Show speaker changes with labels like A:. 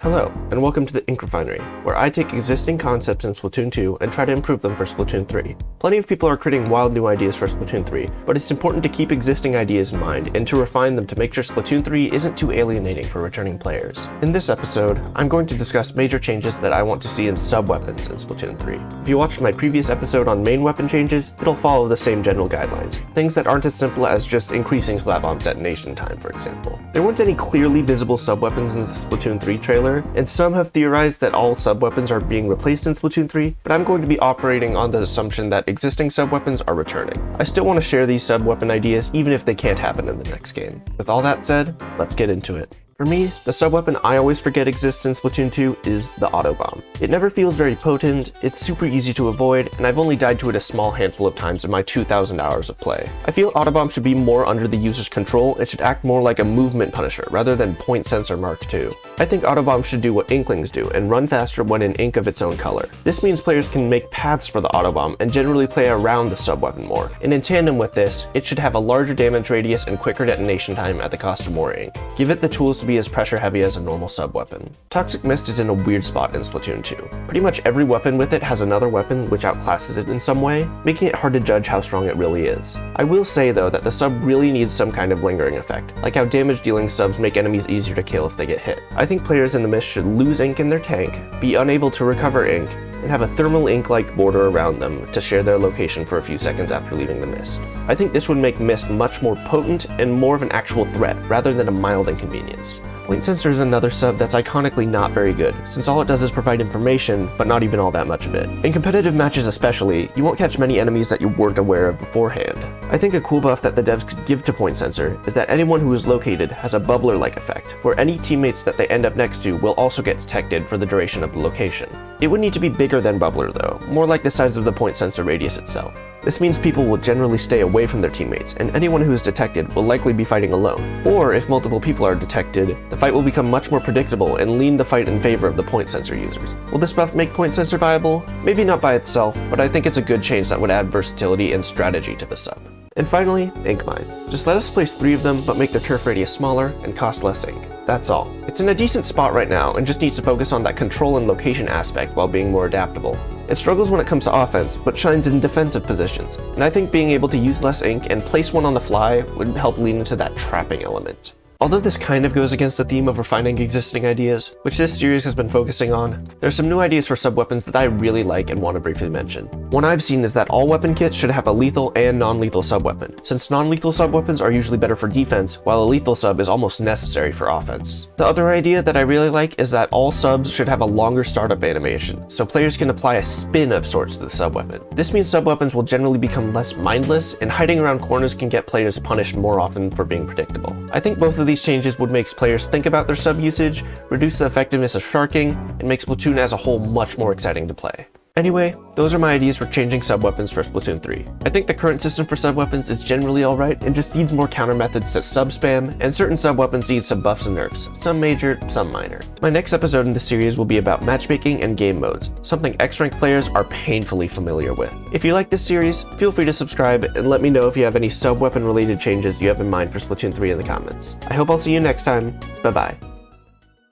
A: Hello, and welcome to the Refinery, where I take existing concepts in Splatoon 2 and try to improve them for Splatoon 3. Plenty of people are creating wild new ideas for Splatoon 3, but it's important to keep existing ideas in mind and to refine them to make sure Splatoon 3 isn't too alienating for returning players. In this episode, I'm going to discuss major changes that I want to see in sub-weapons in Splatoon 3. If you watched my previous episode on main weapon changes, it'll follow the same general guidelines, things that aren't as simple as just increasing slap bomb's detonation time, for example. There weren't any clearly visible sub-weapons in the Splatoon 3 trailer, and some have theorized that all sub-weapons are being replaced in Splatoon 3, but I'm going to be operating on the assumption that existing sub-weapons are returning. I still want to share these sub-weapon ideas even if they can't happen in the next game. With all that said, let's get into it. For me, the sub-weapon I always forget exists in Splatoon 2 is the Autobomb. It never feels very potent, it's super easy to avoid, and I've only died to it a small handful of times in my 2,000 hours of play. I feel Autobomb should be more under the user's control and should act more like a movement punisher rather than point sensor Mark II. I think Autobomb should do what Inklings do and run faster when in ink of its own color. This means players can make paths for the Autobomb and generally play around the sub-weapon more, and in tandem with this, it should have a larger damage radius and quicker detonation time at the cost of more ink. Give it the tools to be as pressure heavy as a normal sub-weapon. Toxic Mist is in a weird spot in Splatoon 2. Pretty much every weapon with it has another weapon which outclasses it in some way, making it hard to judge how strong it really is. I will say though that the sub really needs some kind of lingering effect, like how damage dealing subs make enemies easier to kill if they get hit. I think players in the Mist should lose ink in their tank, be unable to recover ink, and have a thermal ink-like border around them to share their location for a few seconds after leaving the Mist. I think this would make Mist much more potent and more of an actual threat rather than a mild inconvenience. Point Sensor is another sub that's iconically not very good, since all it does is provide information, but not even all that much of it. In competitive matches especially, you won't catch many enemies that you weren't aware of beforehand. I think a cool buff that the devs could give to Point Sensor is that anyone who is located has a bubbler-like effect, where any teammates that they end up next to will also get detected for the duration of the location. It would need to be bigger than bubbler though, more like the size of the Point Sensor radius itself. This means people will generally stay away from their teammates, and anyone who is detected will likely be fighting alone. Or if multiple people are detected, the fight will become much more predictable and lean the fight in favor of the Point Sensor users. Will this buff make Point Sensor viable? Maybe not by itself, but I think it's a good change that would add versatility and strategy to the sub. And finally, Ink Mine. Just let us place 3 of them, but make the turf radius smaller and cost less ink. That's all. It's in a decent spot right now and just needs to focus on that control and location aspect while being more adaptable. It struggles when it comes to offense, but shines in defensive positions, and I think being able to use less ink and place one on the fly would help lean into that trapping element. Although this kind of goes against the theme of refining existing ideas, which this series has been focusing on, there are some new ideas for sub-weapons that I really like and want to briefly mention. One I've seen is that all weapon kits should have a lethal and non-lethal sub-weapon, since non-lethal sub-weapons are usually better for defense, while a lethal sub is almost necessary for offense. The other idea that I really like is that all subs should have a longer startup animation, so players can apply a spin of sorts to the sub-weapon. This means sub-weapons will generally become less mindless, and hiding around corners can get players punished more often for being predictable. I think both of these changes would make players think about their sub usage, reduce the effectiveness of sharking, and make Splatoon as a whole much more exciting to play. Anyway, those are my ideas for changing sub-weapons for Splatoon 3. I think the current system for sub-weapons is generally alright and just needs more counter methods to sub-spam, and certain sub-weapons need some buffs and nerfs, some major, some minor. My next episode in this series will be about matchmaking and game modes, something X-Rank players are painfully familiar with. If you like this series, feel free to subscribe and let me know if you have any sub-weapon related changes you have in mind for Splatoon 3 in the comments. I hope I'll see you next time. Bye bye.